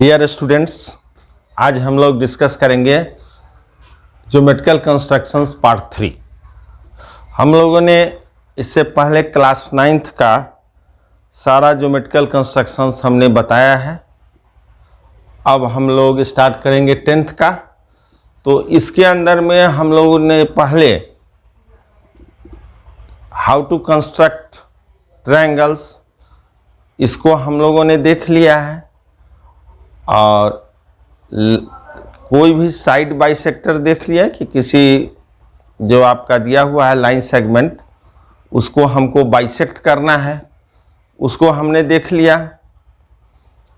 Dear students, आज हम लोग डिस्कस करेंगे ज्योमेट्रिकल कंस्ट्रक्शंस पार्ट 3। हम लोगों ने इससे पहले क्लास 9th का सारा ज्योमेट्रिकल कंस्ट्रक्शंस हमने बताया है। अब हम लोग स्टार्ट करेंगे 10th का। तो इसके अंदर में हम लोगों ने पहले हाउ टू कंस्ट्रक्ट ट्रायंगल्स, इसको हम लोगों ने देख लिया है। और कोई भी साइड बाइसेक्टर देख लिया कि किसी जो आपका दिया हुआ है लाइन सेगमेंट, उसको हमको बाइसेक्ट करना है, उसको हमने देख लिया।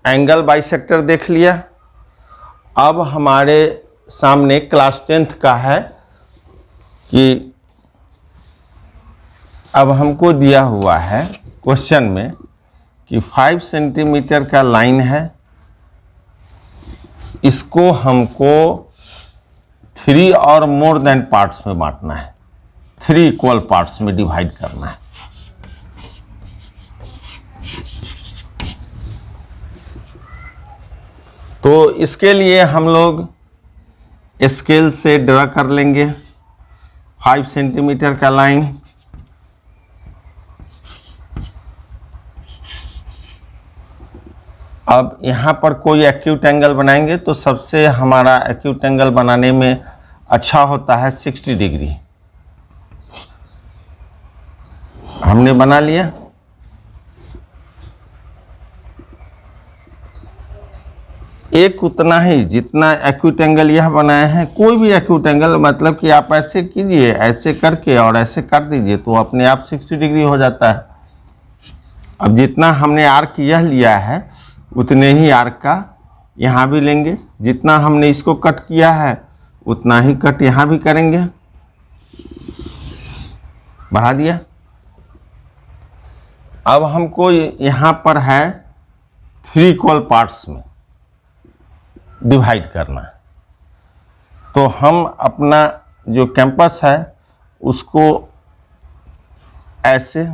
एंगल बाइसेक्टर देख लिया। अब हमारे सामने क्लास 10th का है कि अब हमको दिया हुआ है क्वेश्चन में कि 5 सेंटीमीटर का लाइन है, इसको हमको 3 और मोर देन पार्ट्स में बांटना है, 3 इक्वल पार्ट्स में डिवाइड करना है। तो इसके लिए हम लोग स्केल से ड्रा कर लेंगे 5 सेंटीमीटर का लाइन। अब यहाँ पर कोई एक्यूट एंगल बनाएंगे तो सबसे हमारा एक्यूट एंगल बनाने में अच्छा होता है 60 डिग्री। हमने बना लिया। एक उतना ही जितना एक्यूट एंगल यह बनाए हैं, कोई भी एक्यूट एंगल मतलब कि आप ऐसे कीजिए, ऐसे करके और ऐसे कर दीजिए तो अपने आप 60 डिग्री हो जाता है। अब जितना हमने आर्क यह लिया है उतने ही आर्क का यहाँ भी लेंगे। जितना हमने इसको कट किया है उतना ही कट यहाँ भी करेंगे। बढ़ा दिया। अब हमको यहाँ पर है 3 इक्वल पार्ट्स में डिवाइड करना है। तो हम अपना जो कैंपस है उसको ऐसे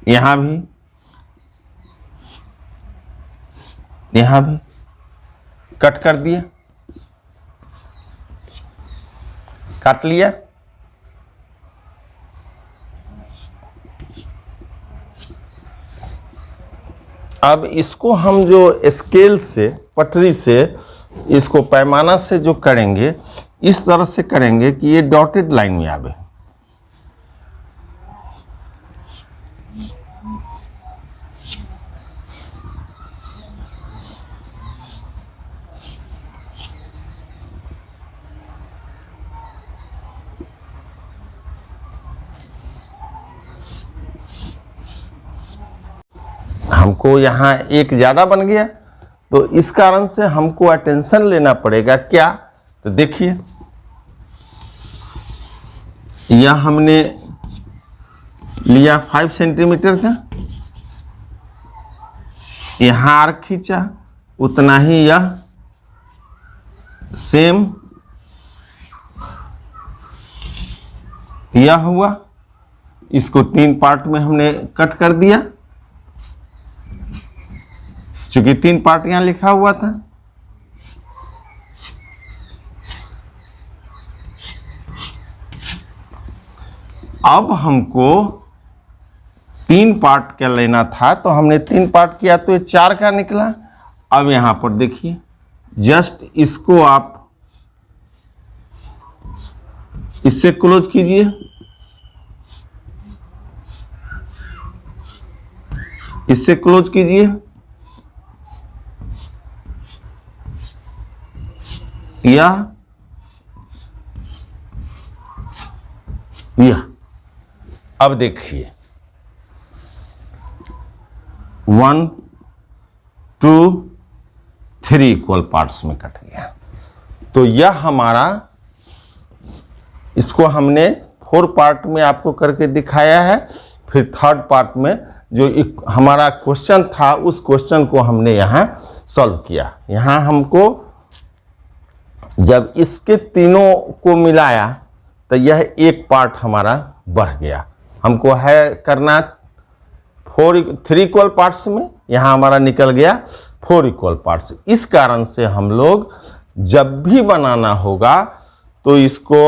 यहाँ भी यहाँ भी कट कर दिया, काट लिया। अब इसको हम जो स्केल से, पटरी से, इसको पैमाना से जो करेंगे, इस तरह से करेंगे कि ये डॉटेड लाइन में आवे। हमको यहाँ एक ज़्यादा बन गया तो इस कारण से हमको अटेंशन लेना पड़ेगा। क्या? तो देखिए, यह हमने लिया 5 सेंटीमीटर का, यहाँ आर्क खींचा, उतना ही यह सेम यह हुआ। इसको 3 पार्ट में हमने कट कर दिया, क्योंकि 3 पार्ट यहां लिखा हुआ था। अब हमको 3 पार्ट का लेना था तो हमने 3 पार्ट किया तो ये 4 का निकला। अब यहां पर देखिए, जस्ट इसको आप इससे क्लोज कीजिए, इससे क्लोज कीजिए, यह अब देखिए 1 2 3 इक्वल पार्ट्स में कट गया। तो यह हमारा, इसको हमने 4 पार्ट में आपको करके दिखाया है। फिर 3rd पार्ट में जो हमारा क्वेश्चन था उस क्वेश्चन को हमने यहाँ सॉल्व किया। यहाँ हमको जब इसके तीनों को मिलाया तो यह एक पार्ट हमारा बढ़ गया। हमको है करना 3 इक्वल पार्ट्स में, यहाँ हमारा निकल गया 4 इक्वल पार्ट्स। इस कारण से हम लोग जब भी बनाना होगा तो इसको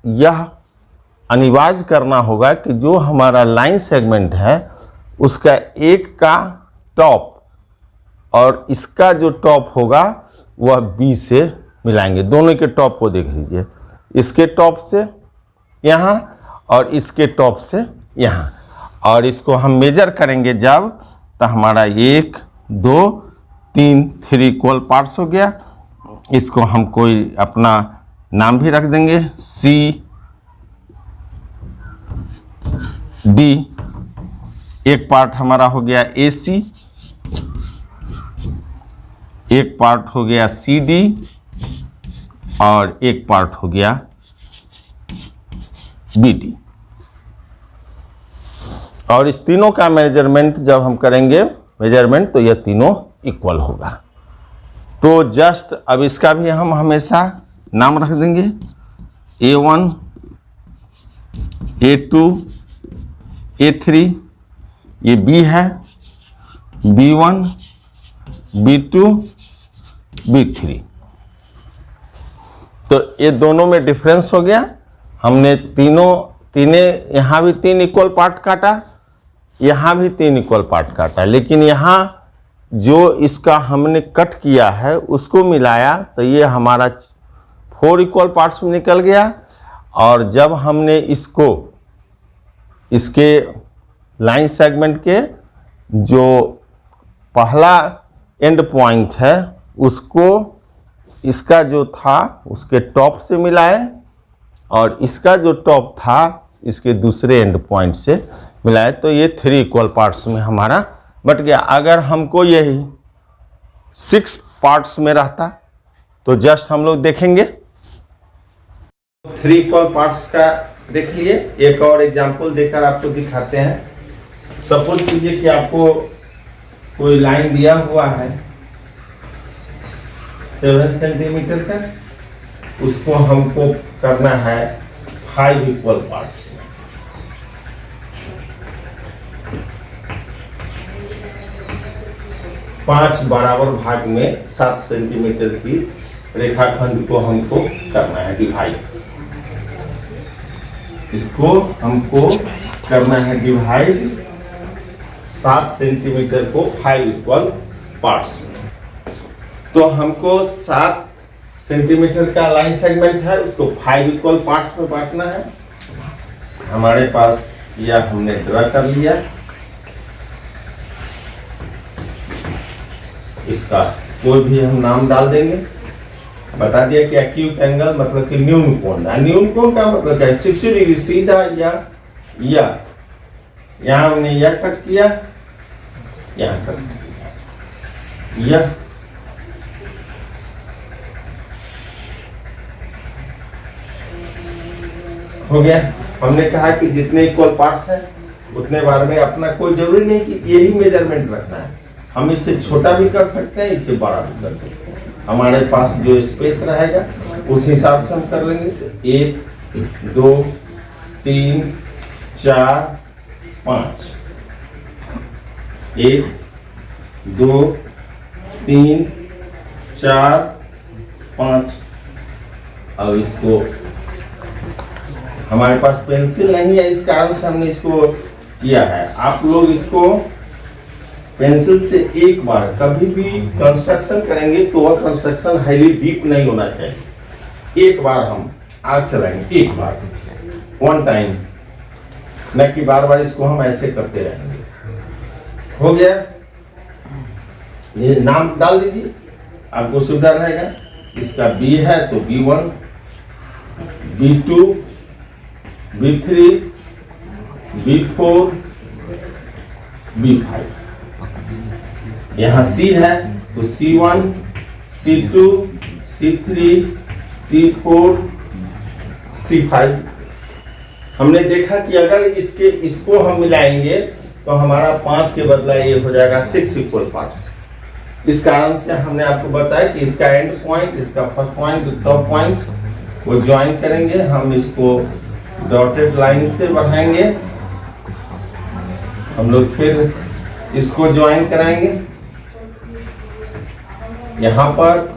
यह अनिवार्य करना होगा कि जो हमारा लाइन सेगमेंट है उसका एक का टॉप और इसका जो टॉप होगा वह बी से मिलाएंगे। दोनों के टॉप को देख लीजिए, इसके टॉप से यहाँ और इसके टॉप से यहाँ, और इसको हम मेजर करेंगे जब, तो हमारा 1 2 3 3 इक्वल पार्ट्स हो गया। इसको हम कोई अपना नाम भी रख देंगे, सी डी। एक पार्ट हमारा हो गया ए सी, एक पार्ट हो गया सी डी और एक पार्ट हो गया बी डी। और इस तीनों का मेजरमेंट जब हम करेंगे मेजरमेंट तो यह तीनों इक्वल होगा। तो जस्ट अब इसका भी हम हमेशा नाम रख देंगे, A1 A2 A3, ये B है, B1 B2 B3। तो ये दोनों में डिफरेंस हो गया। हमने तीने यहाँ भी 3 इक्वल पार्ट काटा, यहाँ भी 3 इक्वल पार्ट काटा, लेकिन यहाँ जो इसका हमने कट किया है उसको मिलाया तो ये हमारा 4 इक्वल पार्ट्स में निकल गया। और जब हमने इसको इसके लाइन सेगमेंट के जो पहला एंड पॉइंट है उसको इसका जो था उसके टॉप से मिलाए और इसका जो टॉप था इसके दूसरे एंड पॉइंट से मिलाए, तो ये 3 इक्वल पार्ट्स में हमारा बट गया। अगर हमको यही 6 पार्ट्स में रहता तो जस्ट हम लोग देखेंगे 3 इक्वल पार्ट्स का देख लिए। एक और एग्जांपल देकर आपको दिखाते हैं। सपोज कीजिए कि आपको कोई लाइन दिया हुआ है 7 सेंटीमीटर का, उसको हमको करना है 5 इक्वल पार्ट्स। 5 बराबर भाग में 7 सेंटीमीटर की रेखाखंड को हमको करना है डिवाइड। इसको हमको करना है डिवाइड 7 सेंटीमीटर को 5 इक्वल पार्ट्स में। तो हमको 7 सेंटीमीटर का लाइन सेगमेंट है, उसको 5 इक्वल पार्ट्स में बांटना है। हमारे पास यह हमने ड्रा कर लिया। इसका कोई भी हम नाम डाल देंगे। बता दिया कि एक्यूट एंगल मतलब कि न्यून कोण। न्यून कोण का मतलब क्या है? 60 डिग्री सीधा या यहां हमने यह कट किया, यहां कट किया, यह हो गया। हमने कहा कि जितने इक्वल पार्ट्स हैं उतने बार में अपना कोई जरूरी नहीं कि यही मेजरमेंट रखना है, हम इससे छोटा भी कर सकते हैं, इससे बड़ा भी कर सकते हैं। हमारे पास जो स्पेस रहेगा उस हिसाब से हम कर लेंगे। 1 2 3 4 5, 1 2 3 4 5। अब इसको हमारे पास पेंसिल नहीं है, इस कारण से हमने इसको किया है। आप लोग इसको पेंसिल से एक बार कभी भी कंस्ट्रक्शन करेंगे तो वह कंस्ट्रक्शन हाईली डीप नहीं होना चाहिए। एक बार हम आग चलाएंगे, एक बार, वन टाइम, न कि बार बार इसको हम ऐसे करते रहेंगे। हो गया, ये नाम डाल दीजिए, आपको सुविधा रहेगा। इसका बी है तो B1 B2 B3 B4 B5। यहाँ C है तो C1 C2 C3 C4 C5। हमने देखा कि अगर इसको हम मिलाएंगे तो हमारा 5 के बदला ये हो जाएगा 6 इक्वल पार्ट्स। इस कारण से हमने आपको बताया कि इसका एंड पॉइंट, इसका फर्स्ट पॉइंट, टॉप पॉइंट वो ज्वाइन करेंगे। हम इसको डॉटेड लाइन से बढ़ाएंगे, हम लोग फिर इसको ज्वाइन कराएंगे यहाँ पर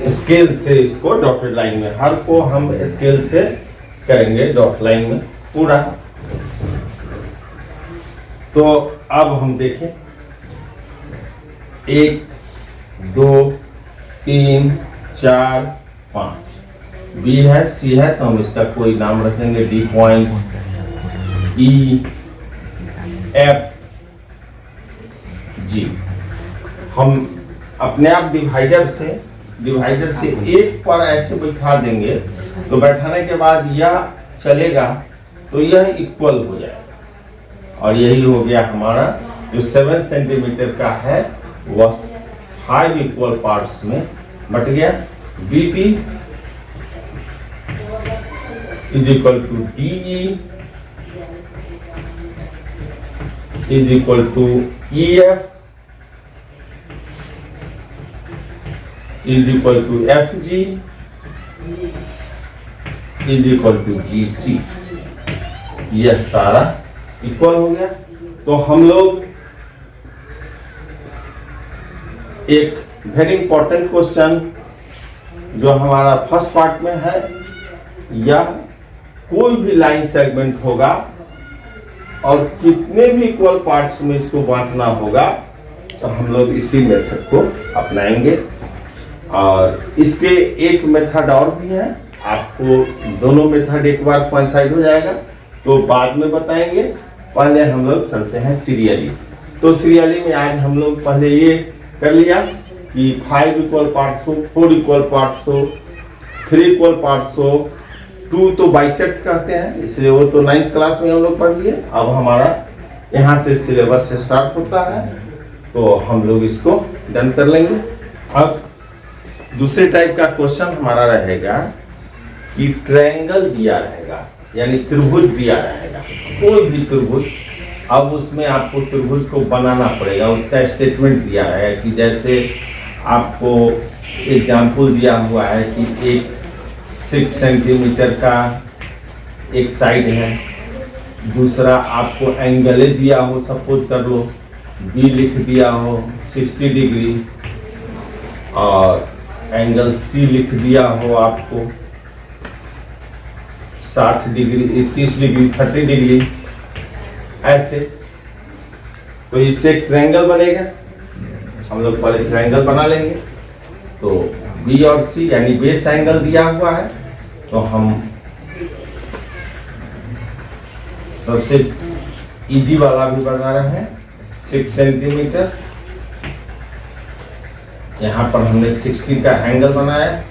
स्केल से इसको डॉटेड लाइन में, हर को हम स्केल से करेंगे डॉट लाइन में पूरा। तो अब हम देखें 1 2 3 4 5 बी है, सी है, तो हम इसका कोई नाम रखेंगे, डी पॉइंट, ई, एफ, जी। हम अपने आप डिवाइडर से एक पर ऐसे बैठा देंगे, तो बैठाने के बाद यह चलेगा तो यह इक्वल हो जाएगा। और यही हो गया हमारा जो 7 सेंटीमीटर का है वह 5 इक्वल पार्ट्स में बट गया। B T is equal to D E is equal to E F is equal to F G is equal to G C. यह सारा इक्वल हो गया। तो हम लोग एक वेरी इंपॉर्टेंट क्वेश्चन जो हमारा फर्स्ट पार्ट में है, यह कोई भी लाइन सेगमेंट होगा और कितने भी इक्वल पार्ट्स में इसको बांटना होगा, तो हम लोग इसी मेथड को अपनाएंगे। और इसके एक मेथड और भी है, आपको दोनों मेथड एक बार कोइंसाइड हो जाएगा तो बाद में बताएंगे। पहले हम लोग चलते हैं सीरियली। तो सीरियली में आज हम लोग पहले ये कर लिया कि 5 इक्वल पार्ट्स हो, 4 इक्वल पार्ट्स हो, 3 इक्वल पार्ट्स हो, 2 तो बाइसेक्ट कहते हैं, इसलिए वो तो 9th क्लास में हम लोग पढ़ लिए। अब हमारा यहाँ से सिलेबस स्टार्ट होता है, तो हम लोग इसको डन कर लेंगे। अब दूसरे टाइप का क्वेश्चन हमारा रहेगा कि ट्रायंगल दिया रहेगा, यानी त्रिभुज दिया रहेगा, कोई भी त्रिभुज। अब उसमें आपको त्रिभुज को बनाना पड़ेगा, उसका स्टेटमेंट दिया है कि जैसे आपको एग्जाम्पल दिया हुआ है कि एक 6 सेंटीमीटर का एक साइड है, दूसरा आपको एंगल दिया हो, सपोज कर लो बी लिख दिया हो 60 डिग्री, और एंगल सी लिख दिया हो आपको 60 डिग्री, 30 डिग्री, 30 डिग्री, ऐसे। तो इससे एक ट्रायंगल बनेगा। हम लोग पहले ट्रायंगल बना लेंगे। तो बी और सी यानी बेस एंगल दिया हुआ है, तो हम सबसे इजी वाला भी बना रहे हैं 6 सेंटीमीटर। यहाँ पर हमने 60 का एंगल बनाया,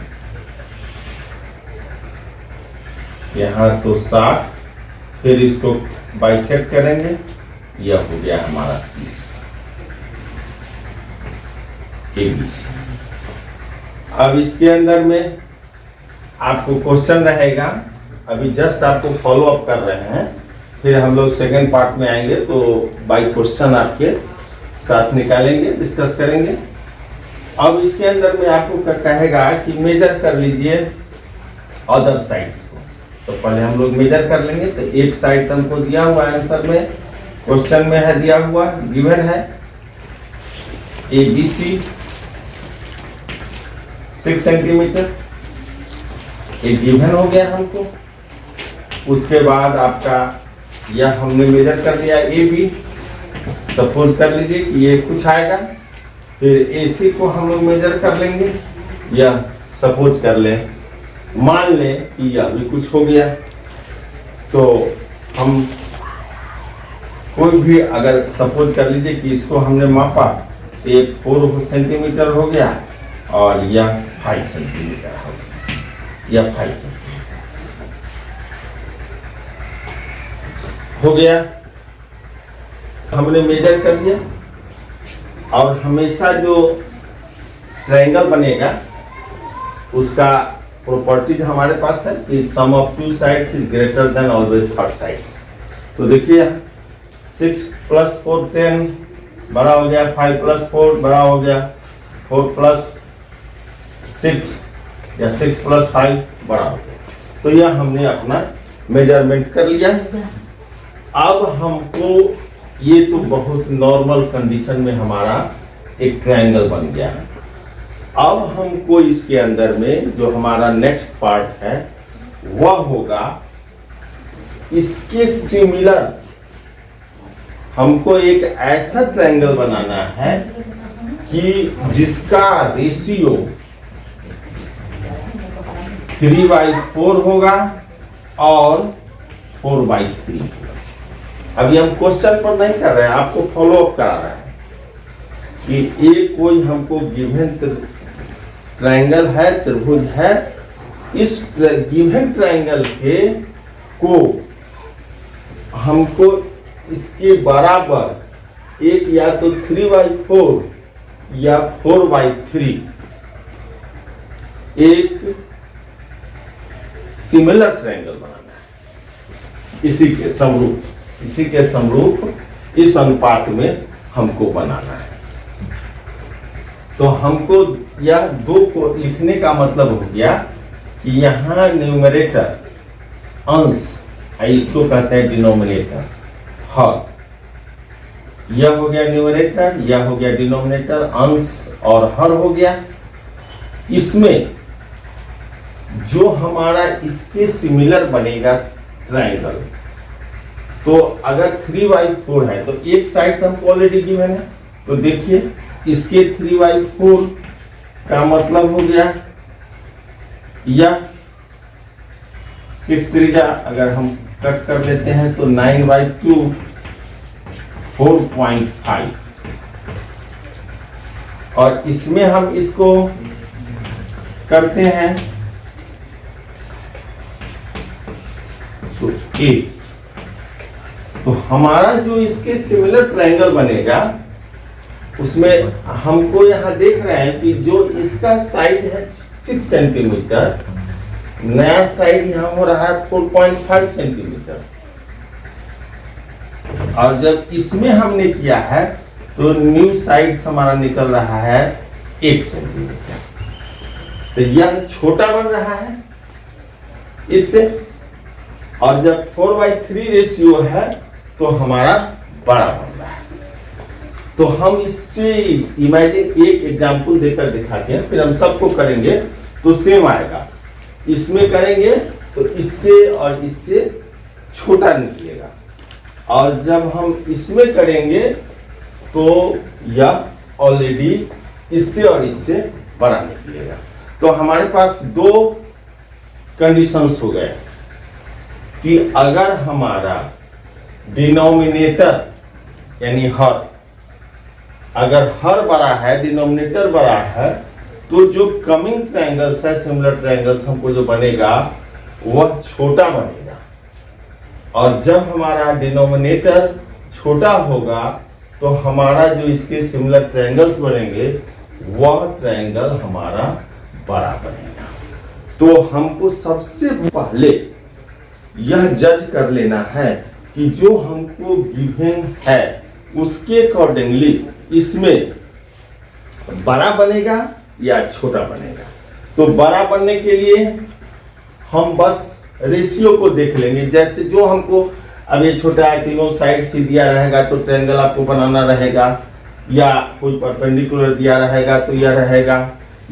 यहाँ तो 60, फिर इसको बाइसेक्ट करेंगे, यह हो गया हमारा 30 ABC। अब इसके अंदर में आपको क्वेश्चन रहेगा, अभी जस्ट आपको फॉलो अप कर रहे हैं, फिर हम लोग सेकेंड पार्ट में आएंगे तो बाय क्वेश्चन आपके साथ निकालेंगे, डिस्कस करेंगे। अब इसके अंदर में आपको कहेगा कि मेजर कर लीजिए अदर साइड्स को, तो पहले हम लोग मेजर कर लेंगे। तो एक साइड हमको दिया हुआ आंसर में, क्वेश्चन में है दिया हुआ, गिवन है ABC 6 सेंटीमीटर, एक गिवन हो गया हमको। उसके बाद आपका यह हमने मेजर कर लिया AB, सपोज कर लीजिए कि ये कुछ आएगा। फिर AC को हम लोग मेजर कर लेंगे, या सपोज कर लें, मान लें कि यह भी कुछ हो गया। तो हम कोई भी अगर सपोज कर लीजिए कि इसको हमने मापा, एक 4 सेंटीमीटर हो गया और यह 5 सेंटीमीटर हो गया, यह 5 सेंटीमीटर हो गया, हमने मेजर कर लिया। और हमेशा जो ट्रायंगल बनेगा उसका प्रॉपर्टीज हमारे पास है कि sum of 2 sides is greater than always third sides. तो देखिए 6 + 4 10 बड़ा हो गया, 5 + 4 बड़ा हो गया, 4 + 6 या 6 + 5 बड़ा हो गया। तो यह हमने अपना मेजरमेंट कर लिया। अब हमको ये तो बहुत नॉर्मल कंडीशन में हमारा एक ट्रायंगल बन गया है। अब हमको इसके अंदर में जो हमारा नेक्स्ट पार्ट है वह होगा इसके सिमिलर हमको एक ऐसा ट्रायंगल बनाना है कि जिसका रेशियो 3/4 होगा और 4/3 होगा। अभी हम क्वेश्चन पर नहीं कर रहे हैं, आपको फॉलो अप करा रहे हैं कि एक कोई हमको गिवन ट्रायंगल है, त्रिभुज है। इस गिवन ट्रायंगल के को हमको इसके बराबर एक या तो 3/4 या 4/3 एक सिमिलर ट्रायंगल बनाना है। इसी के समरूप इस अनुपात में हमको बनाना है। तो हमको यह 2 को लिखने का मतलब हो गया कि यहाँ न्यूमरेटर अंश, इसको कहते हैं डिनोमिनेटर, हर, यह हो गया न्यूमरेटर, यह हो गया डिनोमिनेटर, अंश और हर हो गया। इसमें जो हमारा इसके सिमिलर बनेगा ट्रायंगल, तो अगर 3/4 है तो एक साइड हमको ऑलरेडी गिवन है, तो देखिए इसके 3/4 का मतलब हो गया यह 6 3 अगर हम कट कर लेते हैं तो 9/2 4.5, और इसमें हम इसको करते हैं तो 8। तो हमारा जो इसके सिमिलर ट्रायंगल बनेगा उसमें हमको यहाँ देख रहे हैं कि जो इसका साइड है 6 सेंटीमीटर, नया साइड यहाँ हो रहा है 4.5 सेंटीमीटर, और जब इसमें हमने किया है तो न्यू साइड हमारा निकल रहा है 8 सेंटीमीटर। तो यह छोटा बन रहा है इससे, और जब 4/3 रेशियो है तो हमारा बड़ा बन रहा है। तो हम इससे इमेजिन एक एग्जाम्पल देकर दिखाते हैं, फिर हम सबको करेंगे तो सेम आएगा। इसमें करेंगे तो इससे और इससे छोटा निकलेगा, और जब हम इसमें करेंगे तो यह ऑलरेडी इससे और इससे बड़ा निकलेगा। तो हमारे पास 2 कंडीशंस हो गए कि अगर हमारा डिनोमिनेटर यानी हर, अगर हर बड़ा है, डिनोमिनेटर बड़ा है, तो जो कमिंग ट्रायंगल्स है, सिमिलर ट्रायंगल्स हमको जो बनेगा वह छोटा बनेगा, और जब हमारा डिनोमिनेटर छोटा होगा तो हमारा जो इसके सिमिलर ट्रायंगल्स बनेंगे वह ट्रायंगल हमारा बड़ा बनेगा। तो हमको सबसे पहले यह जज कर लेना है कि जो हमको गिवन है उसके अकॉर्डिंगली इसमें बड़ा बनेगा या छोटा बनेगा। तो बड़ा बनने के लिए हम बस रेशियो को देख लेंगे। जैसे जो हमको अब ये छोटा है, तीनों साइड से दिया रहेगा तो ट्रायंगल आपको बनाना रहेगा, या कोई परपेंडिकुलर दिया रहेगा तो यह रहेगा,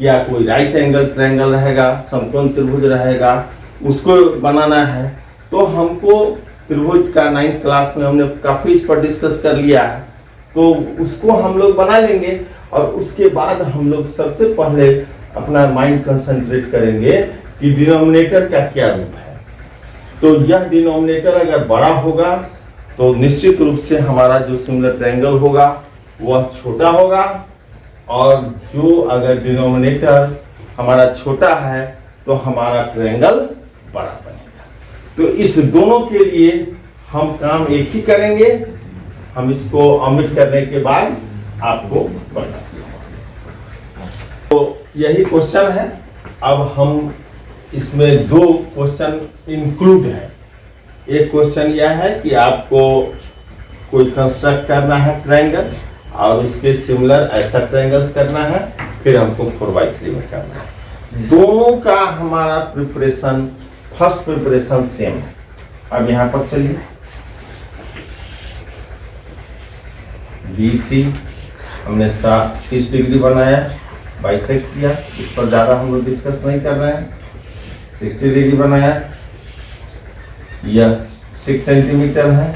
या कोई राइट एंगल ट्रायंगल रहेगा, समकोण त्रिभुज रहेगा, उसको बनाना है। तो हमको त्रिभुज का 9th क्लास में हमने काफ़ी इस पर डिस्कस कर लिया है, तो उसको हम लोग बना लेंगे, और उसके बाद हम लोग सबसे पहले अपना माइंड कंसंट्रेट करेंगे कि डिनोमिनेटर का क्या रूप है। तो यह डिनोमिनेटर अगर बड़ा होगा तो निश्चित रूप से हमारा जो सिमिलर ट्रायंगल होगा वह छोटा होगा, और जो अगर डिनोमिनेटर हमारा छोटा है तो हमारा ट्रायंगल बड़ा बनेगा। तो इस दोनों के लिए हम काम एक ही करेंगे। हम इसको ऑमिट करने के बाद आपको बताते हैं। तो यही क्वेश्चन है। अब हम इसमें 2 क्वेश्चन इंक्लूड है। एक क्वेश्चन यह है कि आपको कोई कंस्ट्रक्ट करना है ट्रायंगल और उसके सिमिलर ऐसा ट्रायंगल्स करना है, फिर हमको 4x3 में करना है। दोनों का हमारा प्रिपरेशन, फर्स्ट प्रिपरेशन सेम है। अब यहाँ पर चलिए, BC हमने 30 डिग्री बनाया, बाइसेक्ट किया, इस पर ज़्यादा हम लोग डिस्कस नहीं कर रहे हैं। 60 डिग्री बनाया, यह 6 सेंटीमीटर है,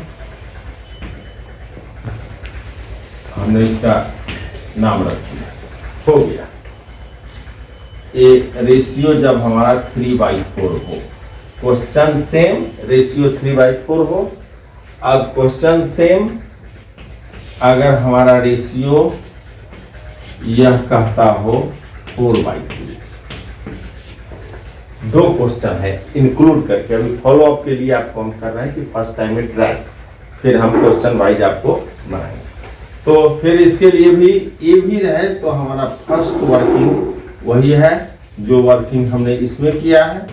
हमने इसका नाम रख दिया, हो गया। ए रेशियो जब हमारा 3/4 हो, क्वेश्चन सेम, रेशियो 3/4 हो। अब क्वेश्चन सेम अगर हमारा रेशियो यह कहता हो 4/3, दो क्वेश्चन है इंक्लूड करके, अभी फॉलो अप के लिए आपको हम कर रहे हैं कि फर्स्ट टाइम में ट्रैक, फिर हम क्वेश्चन वाइज आपको बनाएंगे। तो फिर इसके लिए भी ये भी रहे, तो हमारा फर्स्ट वर्किंग वही है जो वर्किंग हमने इसमें किया है।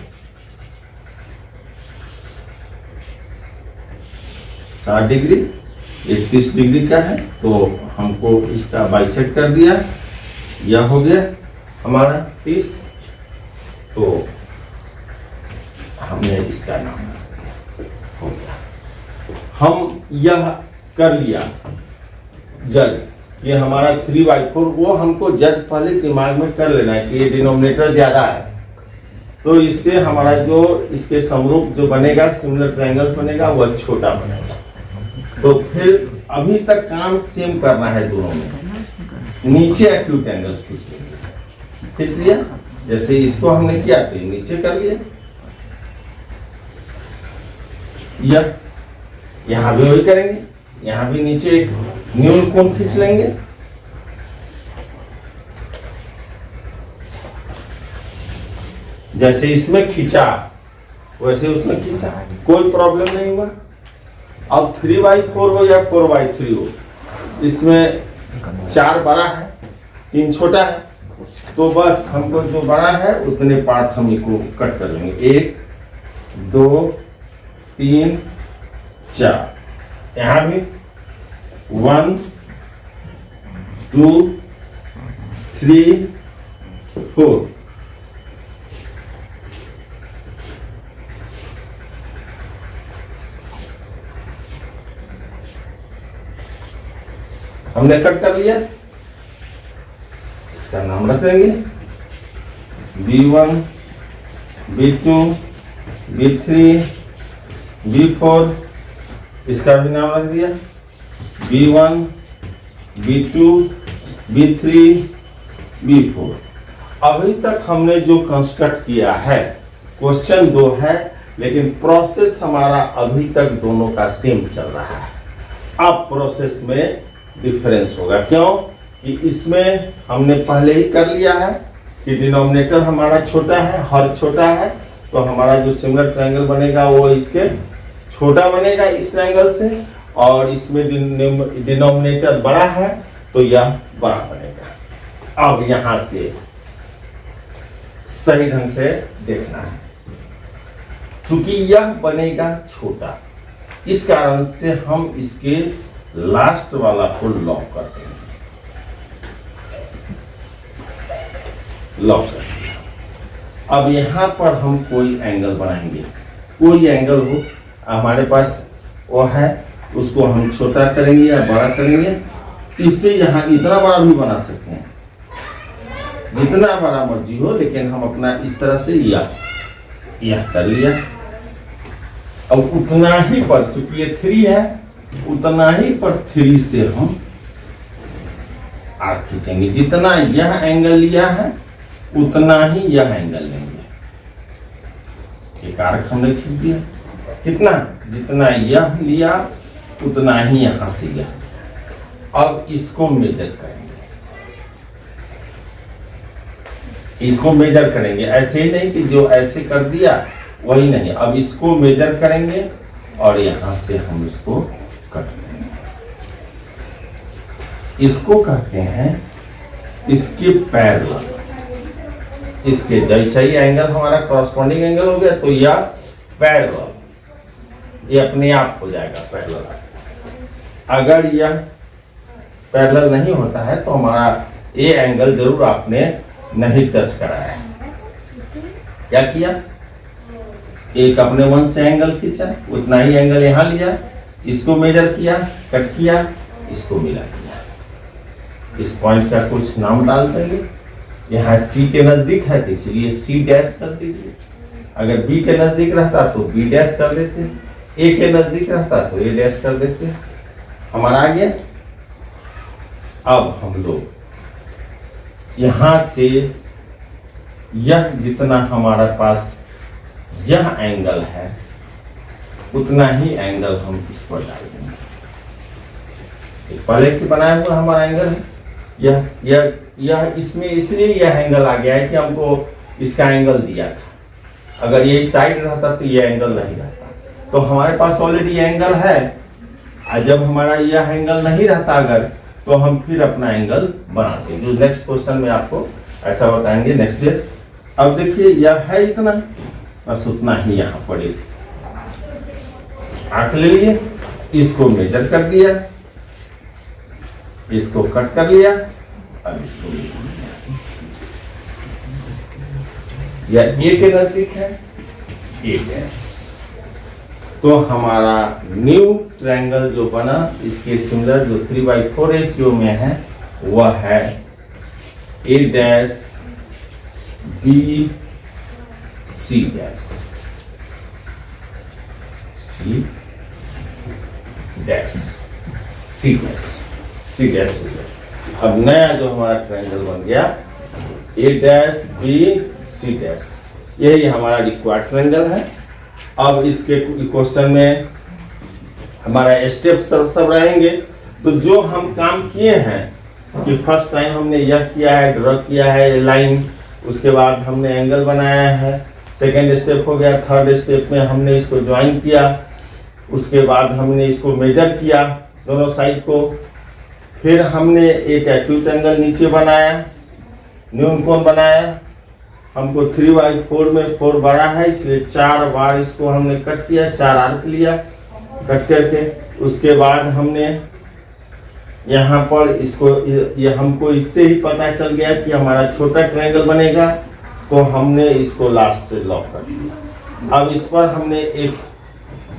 60 डिग्री 31 डिग्री का है, तो हमको इसका बाइसेक्ट कर दिया, यह हो गया हमारा 30, तो हमने इसका नाम हो गया। हम यह कर लिया जज, ये हमारा 3/4, वो हमको जज पहले दिमाग में कर लेना है कि ये डिनोमिनेटर ज्यादा है, तो इससे हमारा जो इसके समरूप जो बनेगा, सिमिलर ट्रायंगल्स बनेगा, वह छोटा बनेगा। तो फिर अभी तक काम सेम करना है दोनों में। नीचे एक्यूट एंगल्स खींच लिया, जैसे इसको हमने किया तो नीचे कर लिया, यहां भी वही करेंगे, यहां भी नीचे एक न्यून कोण खींच लेंगे, जैसे इसमें खींचा वैसे उसमें खींचा, कोई प्रॉब्लम नहीं हुआ। अब 3/4 हो या 4/3 हो, इसमें 4 बड़ा है 3 छोटा है, तो बस हमको जो बड़ा है उतने पार्ट हम इसको कट कर लेंगे, 1 2 3 4, यहाँ भी 1 2 3 4, हमने कट कर लिया। इसका नाम रख देंगे B1 B2 B3 B4, इसका भी नाम रख दिया B1 B2 B3 B4। अभी तक हमने जो कंस्ट्रक्ट किया है, क्वेश्चन 2 है, लेकिन प्रोसेस हमारा अभी तक दोनों का सेम चल रहा है। अब प्रोसेस में डिफरेंस होगा, क्यों कि इसमें हमने पहले ही कर लिया है कि डिनोमिनेटर हमारा छोटा है, हर छोटा है, तो हमारा जो सिमिलर ट्रायंगल बनेगा वो इसके छोटा बनेगा इस ट्रायंगल से, और इसमें डिनोमिनेटर बड़ा है तो यह बड़ा बनेगा। अब यहां से सही ढंग से देखना है, क्योंकि यह बनेगा छोटा, इस कारण से हम इसके लास्ट वाला को लॉक कर देंगे, लॉक कर दिया। अब यहां पर हम कोई एंगल बनाएंगे, कोई एंगल हो हमारे पास वो है, उसको हम छोटा करेंगे या बड़ा करेंगे। इससे यहाँ इतना बड़ा भी बना सकते हैं, जितना बड़ा मर्जी हो, लेकिन हम अपना इस तरह से यह कर लिया। अब उतना ही पर, चूंकि ये 3 है, उतना ही पर 3 से हम आर्क खींचेंगे। जितना यह एंगल लिया है उतना ही यह एंगल लेंगे। एक आर्क हमने खींच दिया, कितना, जितना यह लिया उतना ही यहां से यह। अब इसको मेजर करेंगे, इसको मेजर करेंगे, ऐसे ही नहीं कि जो ऐसे कर दिया वही नहीं। अब इसको मेजर करेंगे और यहां से हम इसको कट करेंगे। इसको कहते हैं इसके पैरेलल, इसके जैसा ही एंगल हमारा कॉरस्पॉन्डिंग एंगल हो गया, तो यह पैरेलल, ये अपने आप हो जाएगा पैरेलल। अगर यह पैरेलल नहीं होता है तो हमारा ए एंगल जरूर आपने नहीं टच कराया है। क्या किया, एक अपने मन से एंगल खींचा, उतना ही एंगल यहाँ लिया, इसको मेजर किया, कट किया, इसको मिला दिया। इस पॉइंट का कुछ नाम डाल देंगे। यहाँ सी के नजदीक है तो इसलिए सी डैश कर दीजिए, अगर बी के नजदीक रहता तो बी डैश कर देते, ए के नजदीक रहता तो ए डैश कर देते। हमारा आ गया। अब हम लोग यहां से यह जितना हमारा पास यह एंगल है उतना ही एंगल हम इस पर डाल देंगे। पहले से बनाया हुआ हमारा एंगल है, यह इसमें इसलिए यह एंगल आ गया है कि हमको इसका एंगल दिया था। अगर यही साइड रहता तो यह एंगल नहीं रहता। तो हमारे पास ऑलरेडी एंगल है, और जब हमारा यह एंगल नहीं रहता अगर, तो हम फिर अपना एंगल बनाते हैं। जो नेक्स्ट क्वेश्चन में आपको ऐसा बताएंगे नेक्स्ट डे। अब देखिए यह है इतना, बस उतना ही यहाँ पड़े आंख ले लिए, इसको मेजर कर दिया, इसको कट कर लिया, अब इसको यह ए के नजदीक है, ए डैश। तो हमारा न्यू ट्रायंगल जो बना इसके सिमिलर जो 3/4 रेशियो में है वह है A dash B C dash, C dash, C dash, C dash हो गया। अब नया जो हमारा ट्रायंगल बन गया A dash B C dash, यही हमारा रिक्वायर्ड ट्रायंगल है। अब इसके क्वेश्चन में हमारा स्टेप सब रहेंगे। तो जो हम काम किए हैं कि फर्स्ट टाइम हमने यह किया है, ड्रॉ किया है लाइन, उसके बाद हमने एंगल बनाया है, सेकेंड स्टेप हो गया, थर्ड स्टेप में हमने इसको ज्वाइन किया, उसके बाद हमने इसको मेजर किया दोनों साइड को, फिर हमने एक एक्यूट एंगल नीचे बनाया, न्यून कोण बनाया। हमको 3/4 में 4 बड़ा है इसलिए 4 बार इसको हमने कट किया, 4 आर्क लिया कट करके। उसके बाद हमने यहाँ पर इसको ये हमको इससे ही पता चल गया कि हमारा छोटा ट्रायंगल बनेगा, तो हमने इसको लास्ट से लॉक कर दिया। अब इस पर हमने एक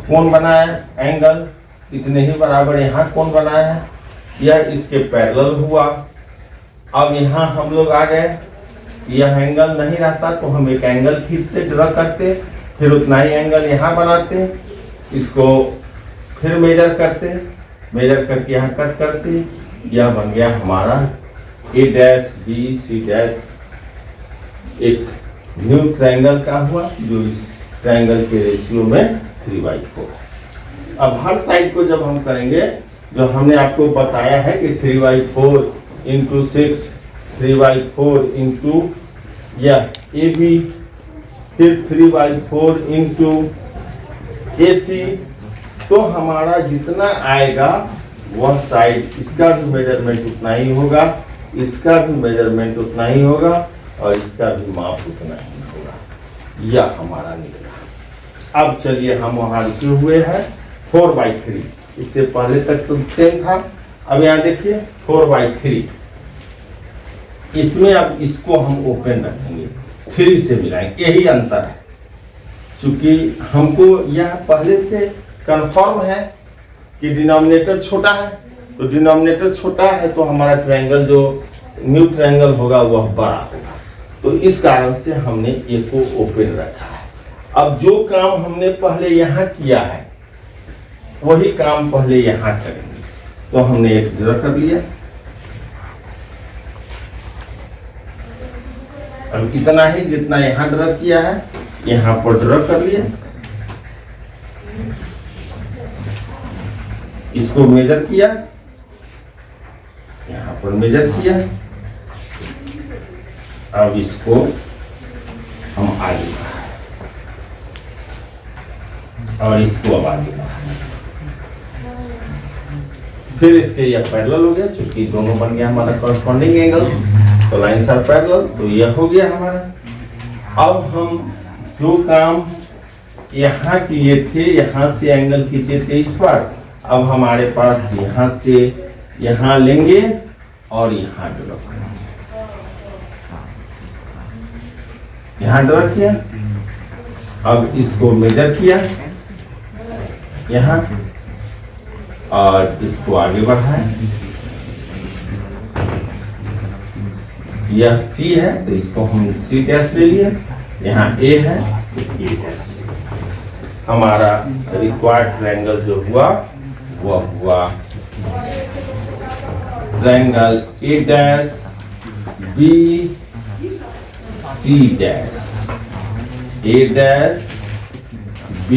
कोण बनाया, एंगल इतने ही बराबर यहाँ कोण बनाया है, यह इसके पैरेलल हुआ। अब यहाँ हम लोग आ गए, यह एंगल नहीं रहता तो हम एक एंगल खींचते, ड्रॉ करते, फिर उतना ही एंगल यहाँ बनाते, इसको फिर मेजर करते, मेजर करके यहाँ कट करते। यह बन गया हमारा ए डैश बी सी डैश, एक न्यू ट्रायंगल का हुआ जो इस ट्रायंगल के रेशियो में 3/4। अब हर साइड को जब हम करेंगे, जो हमने आपको बताया है कि 3/4 × 6, 3/4 इंटू यह ए बी, फिर 3/4 इंटू ए सी, तो हमारा जितना आएगा वह साइड, इसका भी मेजरमेंट उतना ही होगा, इसका भी मेजरमेंट उतना ही होगा, और इसका भी माप उतना ही होगा। यह हमारा निकला। अब चलिए हम वहाँ रुके हुए हैं 4/3, इससे पहले तक तो सेम था। अब यहाँ देखिए 4/3, इसमें अब इसको हम ओपन रखेंगे, 3 से मिलाएंगे, यही अंतर है। चूंकि हमको यह पहले से कंफर्म है कि डिनोमिनेटर छोटा है, तो डिनोमिनेटर छोटा है तो हमारा ट्रायंगल जो न्यू ट्रायंगल होगा वह बड़ा होगा, तो इस कारण से हमने ए को ओपन रखा है। अब जो काम हमने पहले यहाँ किया है वही काम पहले यहाँ करेंगे। तो हमने एक ड्रॉ कर लिया, अब इतना ही जितना यहाँ ड्रॉ किया है यहाँ पर ड्रॉ कर लिया, इसको मेजर किया, यहाँ पर मेजर किया। अब इसको हम आगे बढ़ाएं और इसको अब आगे बढ़ाएं, फिर इसके यह पैरेलल हो गया, चूंकि दोनों बन गया हमारा कॉरस्पॉन्डिंग एंगल्स, तो लाइन्स आर पैरेलल, तो यह हो गया हमारा। अब हम जो काम यहाँ किए थे, यहाँ से एंगल खींचे थे इस पर, अब हमारे पास यहाँ से यहाँ लेंगे और यहाँ ड्रॉ करेंगे। यहाँ ड्रॉ किया, अब इसको मेजर किया यहाँ और इसको आगे बढ़ाएं। यह C है तो इसको हम C डैश ले लिए, यहाँ A है तो A डैश ले लिए। हमारा रिक्वायर्ड ट्रायंगल जो हुआ वह हुआ triangle A dash B C dash, A dash B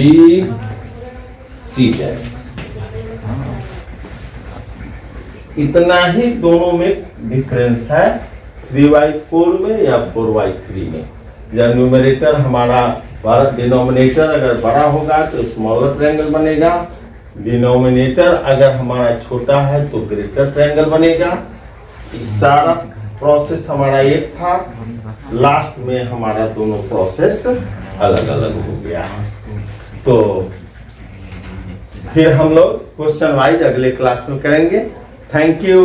C dash. इतना ही दोनों में डिफरेंस है, 3/4 में या 4/3 में। या न्यूमरेटर हमारा डिनोमिनेटर अगर बड़ा होगा तो स्मॉलर ट्रायंगल बनेगा, डिनोमिनेटर अगर हमारा छोटा है तो ग्रेटर ट्रायंगल बनेगा। सारा प्रोसेस हमारा एक था, लास्ट में हमारा दोनों प्रोसेस अलग अलग हो गया। तो फिर हम लोग क्वेश्चन वाइज अगले क्लास में करेंगे। Thank you.